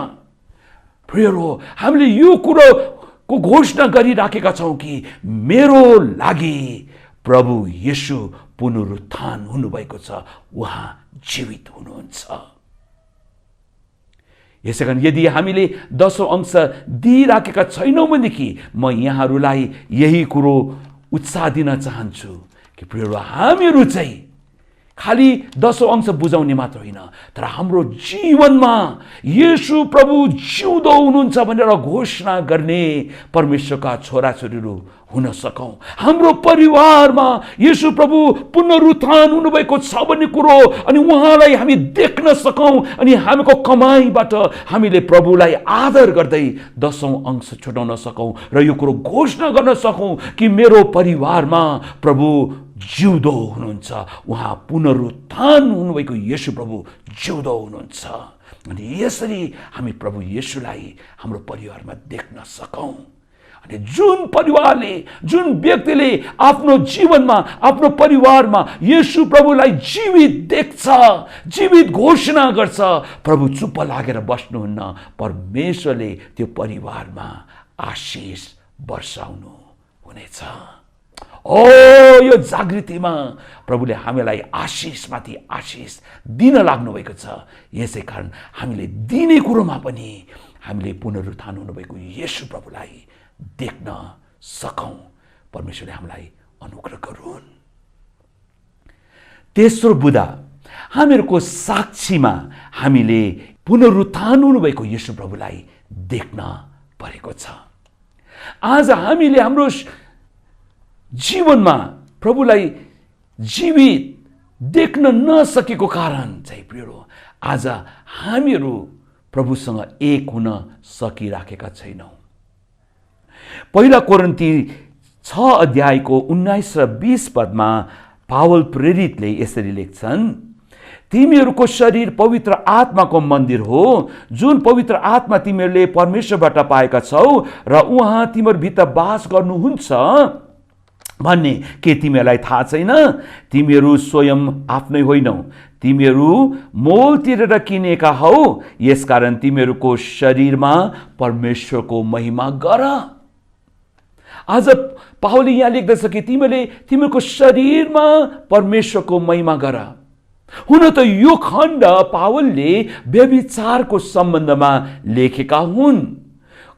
प्रियहरू हामीले यो कुरोको घोषणा गरिराखेका छौँ कि मेरो लागि प्रभु येशू पुनरुत्थान हुनुभएको छ, उहाँ जीवित हुनुहुन्छ। यसै कारण यदि हामीले 10औं अंश दिइराखेका छैनौँ भनेदेखि म यहाँहरूलाई यही कुरो उत्साह दिन चाहन्छु कि प्रियहरू हामीहरू चाहिँ खाली 10औं अंश बुझाउने मात्र होइन, तर हाम्रो जीवनमा येशू प्रभु जिउँदो हुनुहुन्छ भनेर घोषणा गर्ने परमेश्वरका छोराछोरीहरू हुन सकौँ। हाम्रो परिवारमा येशू प्रभु पुनरुत्थान हुनुभएको छ भन्ने कुरो अनि उहाँलाई हामी देख्न सकौँ अनि हामीको कमाईबाट हामीले प्रभुलाई आदर गर्दै 10औं अंश छुटाउन सकौँ र यो कुरो घोषणा गर्न सकौँ कि मेरो परिवारमा प्रभु जिउँदो हुनुहुन्छ, उहाँ पुनरुत्थान हुनुभएको येशू प्रभु जिउँदो हुनुहुन्छ। अनि यसरी हामी प्रभु येशूलाई हाम्रो परिवारमा देख्न सकौँ। अनि जुन परिवारले, जुन व्यक्तिले आफ्नो जीवनमा, आफ्नो परिवारमा येशू प्रभुलाई जीवित देख्छ, जीवित घोषणा गर्छ, प्रभु चुप्प लागेर बस्नुहुन्न, परमेश्वरले त्यो परिवारमा आशिष वर्षाउनु हुनेछ। यो जागृतिमा प्रभुले हामीलाई आशिषमाथि आशिष दिन लाग्नु भएको छ। यसै कारण हामीले दिने कुरोमा पनि हामीले पुनरुत्थान हुनुभएको येशू प्रभुलाई देख्न सकौँ। परमेश्वरले हामीलाई अनुग्रह गरून्। तेस्रो बुधा हामीहरूको साक्षीमा हामीले पुनरुत्थान हुनुभएको येशू प्रभुलाई देख्न परेको छ। आज हामीले हाम्रो जीवनमा प्रभुलाई जीवित देख्न नसकेको कारण चाहिँ प्रियहरू आज हामीहरू प्रभुसँग एक हुन सकिराखेका छैनौँ। पहिला कोरिन्थी 6:19 र 20 पदमा पावल प्रेरितले यसरी लेख्छन्, तिमीहरूको शरीर पवित्र आत्माको मन्दिर हो, जुन पवित्र आत्मा तिमीहरूले परमेश्वरबाट पाएका छौ र उहाँ तिमीहरूभित्र बास गर्नुहुन्छ भन्ने के तिमीहरूलाई थाहा छैन? तिमीहरू स्वयं आफ्नै होइनौ, तिमीहरू मोल तिरेर किनेका हौ, यसकारण तिमीहरूको शरीरमा परमेश्वरको महिमा गर। आज पावलले यहाँ लेख्दछ कि तिमीहरूको शरीरमा परमेश्वरको महिमा गर। हुन त यो खण्ड पावलले व्यभिचारको सम्बन्धमा लेखेका हुन्,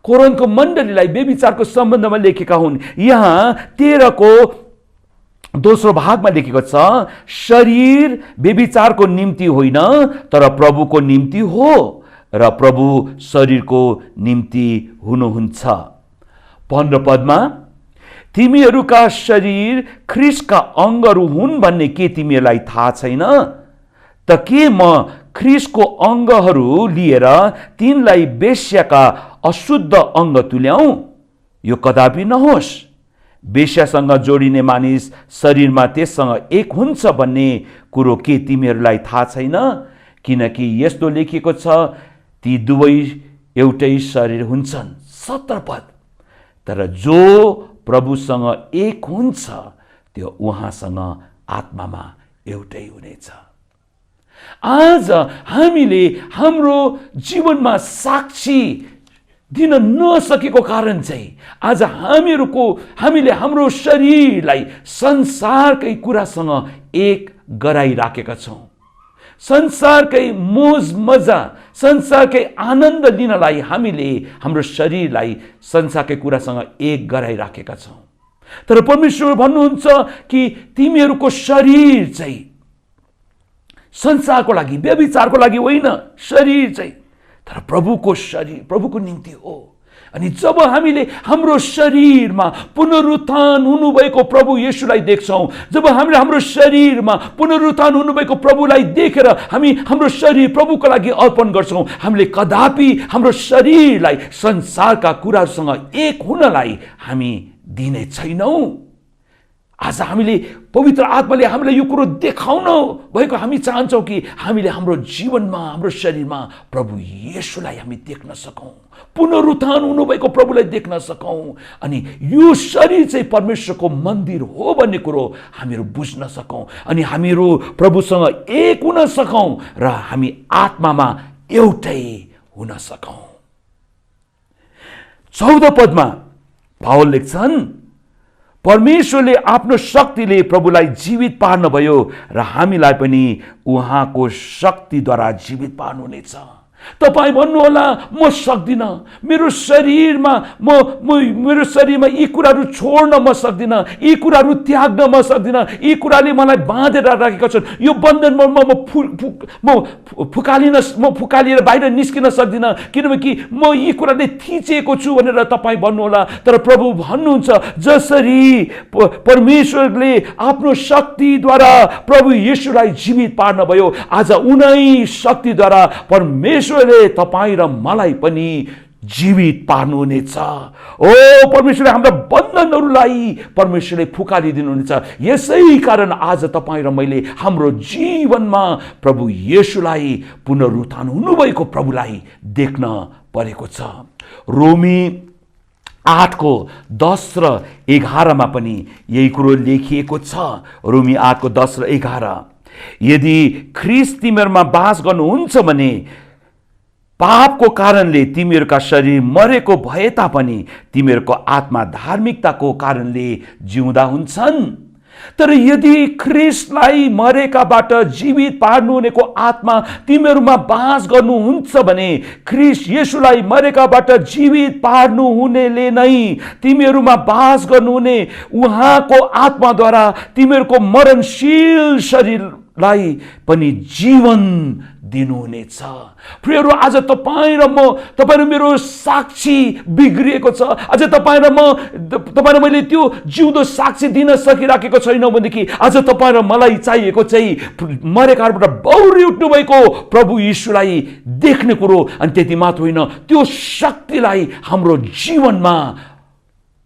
कोरिन्थको मण्डलीलाई व्यभिचारको सम्बन्धमा लेखेका हुन्। यहाँ 13 को दोस्रो भागमा लेखेको छ, शरीर व्यभिचारको निम्ति होइन तर प्रभुको निम्ति हो र प्रभु शरीरको निम्ति हुनुहुन्छ। 15 पदमा, तिमीहरूका शरीर ख्रीष्टका अङ्गहरू हुन् भन्ने के तिमीहरूलाई थाहा छैन? त के म ख्रीष्टको अङ्गहरू लिएर तिनलाई वेश्याका अशुद्ध अङ्ग तुल्याऊ? यो कदापि नहोस्। वेश्यासँग जोडिने मानिस शरीरमा त्यससँग एक हुन्छ भन्ने कुरो के तिमीहरूलाई थाहा छैन? किनकि यस्तो लेखिएको छ, ती दुवै एउटै शरीर हुन्छन्। 17 पद, तर जो प्रभुसँग एक हुन्छ त्यो उहाँसँग आत्मामा एउटै हुनेछ। आज हामीले हाम्रो जीवनमा साक्षी दिन नसकेको कारण चाहिँ आज हामीले हाम्रो शरीरलाई संसारकै कुरासँग एक गराइराखेका छौँ। संसारकै मोज मजा, संसारकै आनन्द लिनलाई हामीले हाम्रो शरीरलाई संसारकै कुरासँग एक गराइराखेका छौँ। तर परमेश्वर भन्नुहुन्छ कि तिमीहरूको शरीर चाहिँ संसारको लागि, व्यभिचारको लागि होइन, शरीर चाहिँ तर प्रभुको शरीर, प्रभुको निम्ति हो। अनि जब हामीले हाम्रो शरीरमा पुनरुत्थान हुनुभएको प्रभु येशूलाई देख्छौँ, जब हामीले हाम्रो शरीरमा पुनरुत्थान हुनुभएको प्रभुलाई देखेर हामी हाम्रो शरीर प्रभुको लागि अर्पण गर्छौँ, हामीले कदापि हाम्रो शरीरलाई संसारका कुराहरूसँग एक हुनलाई हामी दिने छैनौँ। आज हामीले पवित्र आत्माले हामीलाई यो कुरो देखाउन भएको हामी चाहन्छौँ कि हामीले हाम्रो जीवनमा, हाम्रो शरीरमा प्रभु येशूलाई हामी देख्न सकौँ, पुनरुत्थान हुनुभएको प्रभुलाई देख्न सकौँ, अनि यो शरीर चाहिँ परमेश्वरको मन्दिर हो भन्ने कुरो हामीहरू बुझ्न सकौँ, अनि हामीहरू प्रभुसँग एक हुन सकौँ र हामी आत्मामा एउटै हुन सकौँ। 14 पदमा पावल लेख्छन्, परमेश्वरले आफ्नो शक्तिले प्रभुलाई जीवित पार्नुभयो र हामीलाई पनि उहाँको शक्तिद्वारा जीवित पार्नुहुनेछ। तपाईँ भन्नुहोला, म सक्दिनँ, मेरो शरीरमा यी कुराहरू छोड्न म सक्दिनँ, यी कुराहरू त्याग्न म सक्दिनँ, यी कुराले मलाई बाँधेर राखेका छन्, यो बन्धनमा म फुकालिएर बाहिर निस्किन सक्दिनँ, किनकि म यी कुराले थिचेको छु भनेर तपाईँ भन्नुहोला। तर प्रभु भन्नुहुन्छ, जसरी परमेश्वरले आफ्नो शक्तिद्वारा प्रभु येशूलाई जीवित पार्नुभयो, आज उनै शक्तिद्वारा परमेश्वरले तपाईँ र मलाई पनि जीवित पार्नुहुनेछ। ओ परमेश्वरले हाम्रा बन्धनहरूलाई परमेश्वरले फुकालिदिनुहुनेछ। यसै कारण आज तपाईँ र मैले हाम्रो जीवनमा प्रभु येशूलाई, पुनरुत्थान हुनुभएको प्रभुलाई देख्न परेको छ। रोमी 8 को 10 र 11 पनि यही कुरो लेखिएको छ। रोमी 8 को 10 र 11, यदि ख्रीष्ट तिमीहरूमा बास गर्नुहुन्छ भने पापको कारणले तिमीहरूका शरीर मरेको भए तापनि तिमीहरूको आत्मा धार्मिकताको कारणले जिउँदा हुन्छन्। तर यदि ख्रीष्टलाई मरेकाबाट जीवित पार्नुहुनेको आत्मा तिमीहरूमा बास गर्नुहुन्छ भने ख्रीष्ट येशूलाई मरेकाबाट जीवित पार्नुहुनेले नै तिमीहरूमा बास गर्नुहुने उहाँको आत्माद्वारा तिमीहरूको मरणशील शरीरलाई पनि जीवन दिनुहुनेछ। प्रियहरू, आज तपाईँ र मेरो साक्षी बिग्रिएको छ। आज तपाईँ र मैले त्यो जिउँदो साक्षी दिन सकिराखेको छैनौँ भनेदेखि आज तपाईँ र मलाई चाहिएको चाहिँ मरेकाबाट बौरी उठ्नु भएको प्रभु यीशुलाई देख्ने कुरो, अनि त्यति मात्र होइन, त्यो शक्तिलाई हाम्रो जीवनमा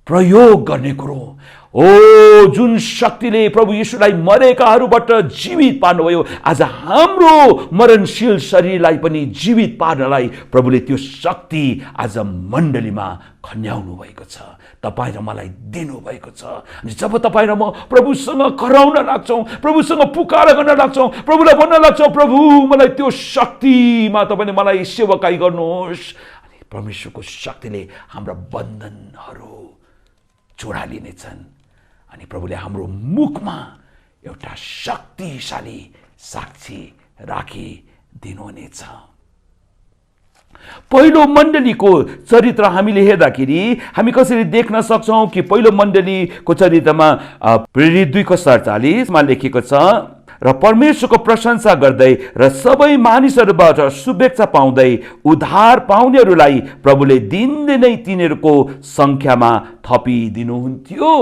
प्रयोग गर्ने कुरो। ओ जुन शक्तिले प्रभु येशूलाई मरेकाहरूबाट जीवित पार्नुभयो, आज हाम्रो मरणशील शरीरलाई पनि जीवित पार्नलाई प्रभुले त्यो शक्ति आज मण्डलीमा खन्याउनु भएको छ, तपाईँ र मलाई दिनुभएको छ। अनि जब तपाईँ र म प्रभुसँग कराउन लाग्छौँ, प्रभुसँग पुकार गर्न लाग्छौँ, प्रभुलाई भन्न लाग्छौँ, प्रभु मलाई त्यो शक्तिमा तपाईँले मलाई सेवकाई गर्नुहोस्, अनि परमेश्वरको शक्तिले हाम्रा बन्धनहरू चोडालिनेछन् अनि प्रभुले हाम्रो मुखमा एउटा शक्तिशाली साक्षी राखिदिनुहुनेछ। पहिलो मण्डलीको चरित्र हामीले हेर्दाखेरि हामी कसरी देख्न सक्छौँ कि पहिलो मण्डलीको चरित्रमा प्रेरित 2:47 मा लेखेको छ, र परमेश्वरको प्रशंसा गर्दै र सबै मानिसहरूबाट शुभेच्छा पाउँदै उद्धार पाउनेहरूलाई प्रभुले दिनदिनै तिनीहरूको संख्यामा थपिदिनुहुन्थ्यो।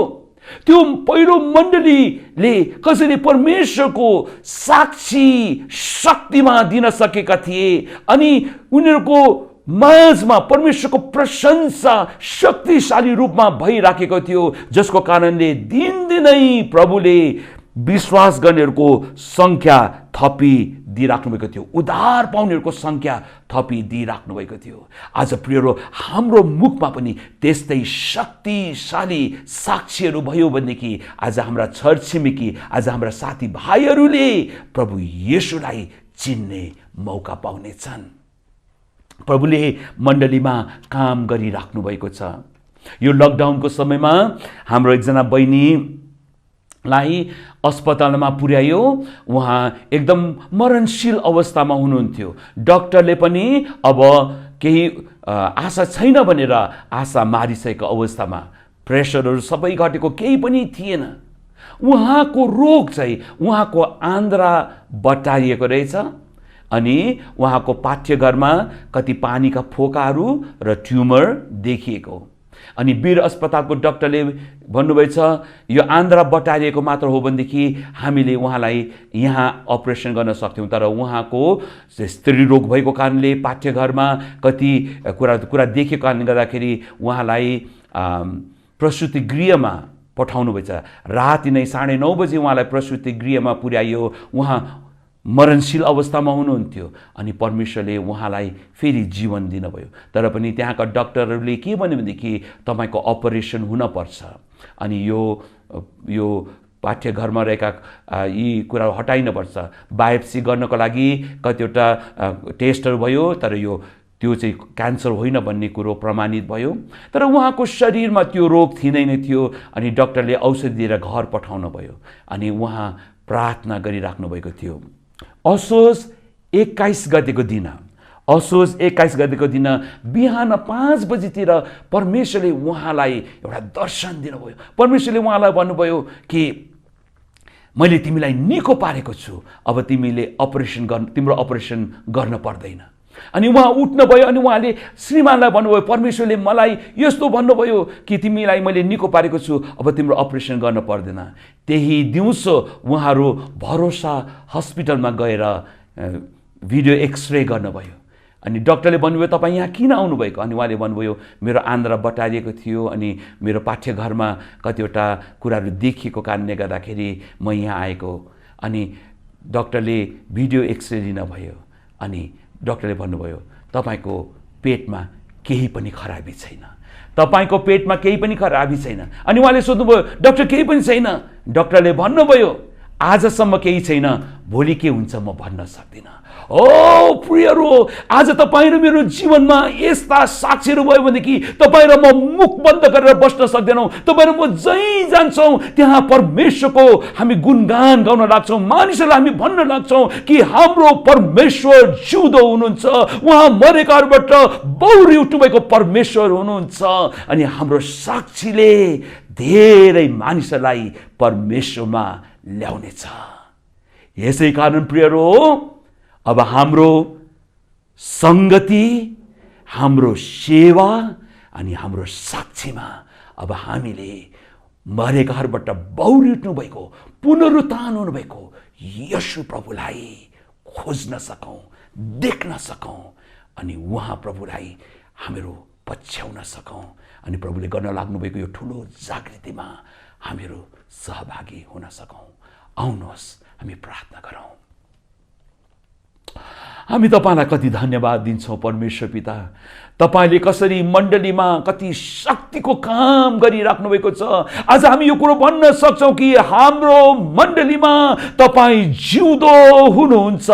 त्यो पहिलो मण्डलीले कसरी परमेश्वरको साक्षी शक्तिमा दिन सकेका थिए अनि उनीहरूको माझमा परमेश्वरको प्रशंसा शक्तिशाली रूपमा भइराखेको थियो, जसको कारणले दिनदिनै प्रभुले विश्वास गर्नेहरूको संख्या थपिदिइराख्नु भएको थियो, उद्धार पाउनेहरूको संख्या थपिदिइराख्नु भएको थियो। आज प्रियरो, हाम्रो मुखमा पनि त्यस्तै शक्तिशाली साक्षीहरू भयो भनेदेखि आज हाम्रा छरछिमेकी, आज हाम्रा साथीभाइहरूले प्रभु येशूलाई चिन्ने मौका पाउनेछन्। प्रभुले मण्डलीमा काम गरिराख्नु भएको छ। यो लकडाउनको समयमा हाम्रो एकजना बहिनीलाई अस्पतालमा पुर्यायो, उहाँ एकदम मरणशील अवस्थामा हुनुहुन्थ्यो। डाक्टरले पनि अब केही आशा छैन भनेर आशा मारिसकेको अवस्थामा, प्रेसरहरू सबै घटेको, केही पनि थिएन। उहाँको रोग चाहिँ उहाँको आन्द्रा बटारिएको रहेछ अनि उहाँको पाठ्यघरमा कति पानीका फोकाहरू र ट्युमर देखिएको। अनि वीर अस्पतालको डाक्टरले भन्नुभएछ यो आन्द्रा बटारिएको मात्र हो भनेदेखि हामीले उहाँलाई यहाँ अपरेसन गर्न सक्थ्यौँ, तर उहाँको स्त्री रोग भएको कारणले पाठ्यघरमा कति कुरा देखेको कारणले गर्दाखेरि उहाँलाई प्रसुति गृहमा पठाउनु भएछ। राति नै 9:30 बजे उहाँलाई प्रसुति गृहमा पुर्याइयो। उहाँ मरणशील अवस्थामा हुनुहुन्थ्यो अनि परमेश्वरले उहाँलाई फेरि जीवन दिनुभयो। तर पनि त्यहाँका डाक्टरहरूले के भन्यो भनेदेखि तपाईँको अपरेसन हुनपर्छ अनि यो पाठ्यघरमा रहेका यी कुरा हटाइनुपर्छ। बायोप्सी गर्नको लागि कतिवटा टेस्टहरू भयो, तर त्यो चाहिँ क्यान्सर होइन भन्ने कुरो प्रमाणित भयो। तर उहाँको शरीरमा त्यो रोग थिँदैन थियो अनि डाक्टरले औषधि दिएर घर पठाउनु भयो अनि उहाँ प्रार्थना गरिराख्नु भएको थियो। असोज 21 गतेको दिन बिहान 5 बजीतिर परमेश्वरले उहाँलाई एउटा दर्शन दिनुभयो। परमेश्वरले उहाँलाई भन्नुभयो कि मैले तिमीलाई निको पारेको छु, अब तिम्रो अपरेसन गर्न पर्दैन। अनि उहाँ उठ्नुभयो अनि उहाँले श्रीमानलाई भन्नुभयो, परमेश्वरले मलाई यस्तो भन्नुभयो कि तिमीलाई मैले निको पारेको छु, अब तिम्रो अपरेसन गर्न पर्दैन। त्यही दिउँसो उहाँहरू भरोसा हस्पिटलमा गएर भिडियो एक्सरे गर्नुभयो अनि डाक्टरले भन्नुभयो तपाईँ यहाँ किन आउनुभएको? अनि उहाँले भन्नुभयो मेरो आन्द्रा बटारिएको थियो अनि मेरो पाठ्यघरमा कतिवटा कुराहरू देखिएको कारणले गर्दाखेरि म यहाँ आएको। अनि डाक्टरले भिडियो एक्सरे लिनुभयो अनि डाक्टरले भन्नुभयो तपाईँको पेटमा केही पनि खराबी छैन, तपाईँको पेटमा केही पनि खराबी छैन। अनि उहाँले सोध्नुभयो डाक्टर केही पनि छैन? डाक्टरले भन्नुभयो आजसम्म केही छैन, भोलि के हुन्छ म भन्न सक्दिनँ। ओ प्रियहरू, आज तपाईँ र मेरो जीवनमा यस्ता साक्षीहरू भयो भनेदेखि तपाईँ र म मुख बन्द गरेर बस्न सक्दैनौँ। तपाईँ र म जहीँ जान्छौँ त्यहाँ परमेश्वरको हामी गुणगान गाउन लाग्छौँ, मानिसहरूलाई हामी भन्न लाग्छौँ कि हाम्रो परमेश्वर जिउँदो हुनुहुन्छ, उहाँ मरेकाहरूबाट बौरी उठ्नुभएको परमेश्वर हुनुहुन्छ अनि हाम्रो साक्षीले धेरै मानिसहरूलाई परमेश्वरमा ल्याउनेछ। यसै कारण प्रियहरू, अब हाम्रो संगति, हाम्रो सेवा अनि हाम्रो साक्षीमा अब हामीले मरेकाहरूबाट बौरी उठ्नु भएको, पुनरुत्थान हुनुभएको येशू प्रभुलाई खोज्न सकौँ, देख्न सकौँ अनि उहाँ प्रभुलाई हामीहरू पछ्याउन सकौँ अनि प्रभुले गर्न लाग्नुभएको यो ठुलो जागृतिमा हामीहरू सहभागी हुन सकौँ। आउनुहोस् हामी प्रार्थना गरौँ। हामी तपाईँलाई कति धन्यवाद दिन्छौँ परमेश्वर पिता। तपाईँले कसरी मण्डलीमा कति शक्तिको काम गरिराख्नु भएको छ। आज हामी यो कुरो भन्न सक्छौँ कि हाम्रो मण्डलीमा तपाईँ जिउँदो हुनुहुन्छ।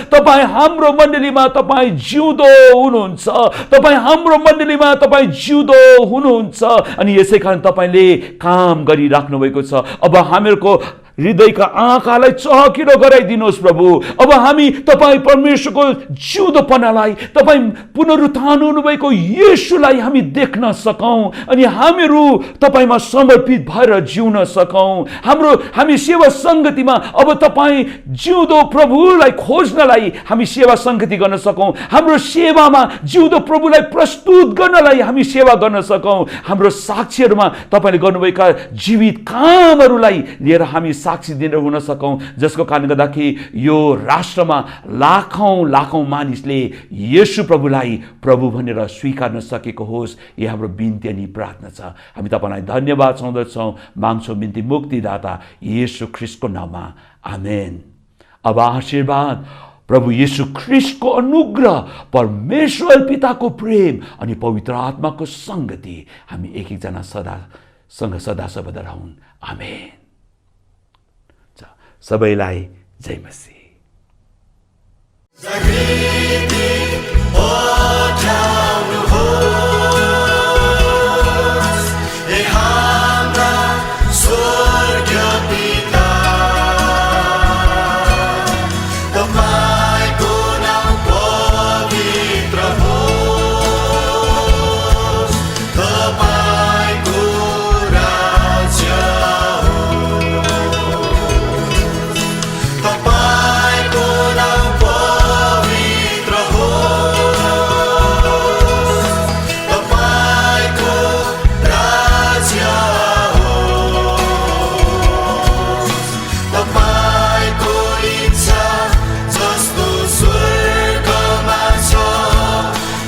तपाईँ हाम्रो मण्डलीमा तपाईँ जिउँदो हुनुहुन्छ। तपाईँ हाम्रो मण्डलीमा तपाईँ जिउँदो हुनुहुन्छ। अनि यसै कारण तपाईँले काम गरिराख्नु भएको छ। अब हामीहरूको हृदयका आँखालाई चहकिलो गराइदिनुहोस् प्रभु। अब हामी तपाईँ परमेश्वरको जिउँदोपनालाई, तपाईँ पुनरुत्थान हुनुभएको येशूलाई हामी देख्न सकौँ अनि हामीहरू तपाईँमा समर्पित भएर जिउन सकौँ। हामी सेवा सङ्गतिमा अब तपाईँ जिउँदो प्रभुलाई खोज्नलाई हामी सेवा सङ्गति गर्न सकौँ। हाम्रो सेवामा जिउँदो प्रभुलाई प्रस्तुत गर्नलाई हामी सेवा गर्न सकौँ। हाम्रो साक्षीहरूमा तपाईँले गर्नुभएका जीवित कामहरूलाई लिएर हामी साक्षी दिएर हुन सकौँ, जसको कारणले गर्दाखेरि यो राष्ट्रमा लाखौँ मानिसले येशू प्रभुलाई प्रभु भनेर स्वीकार्न सकेको होस्। यो हाम्रो बिन्ती अनि प्रार्थना छ। हामी तपाईँलाई धन्यवाद चढाउँदछौँ, माग्छौँ बिन्ती मुक्तिदाता येशू ख्रीष्टको नाममा, आमेन। अब आशीर्वाद प्रभु येशू ख्रीष्टको अनुग्रह, परमेश्वर पिताको प्रेम अनि पवित्र आत्माको सङ्गति हामी एक एकजना सदा सर्वदा रहौँ, आमेन। सबैलाई जय मसीह।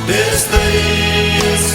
This day is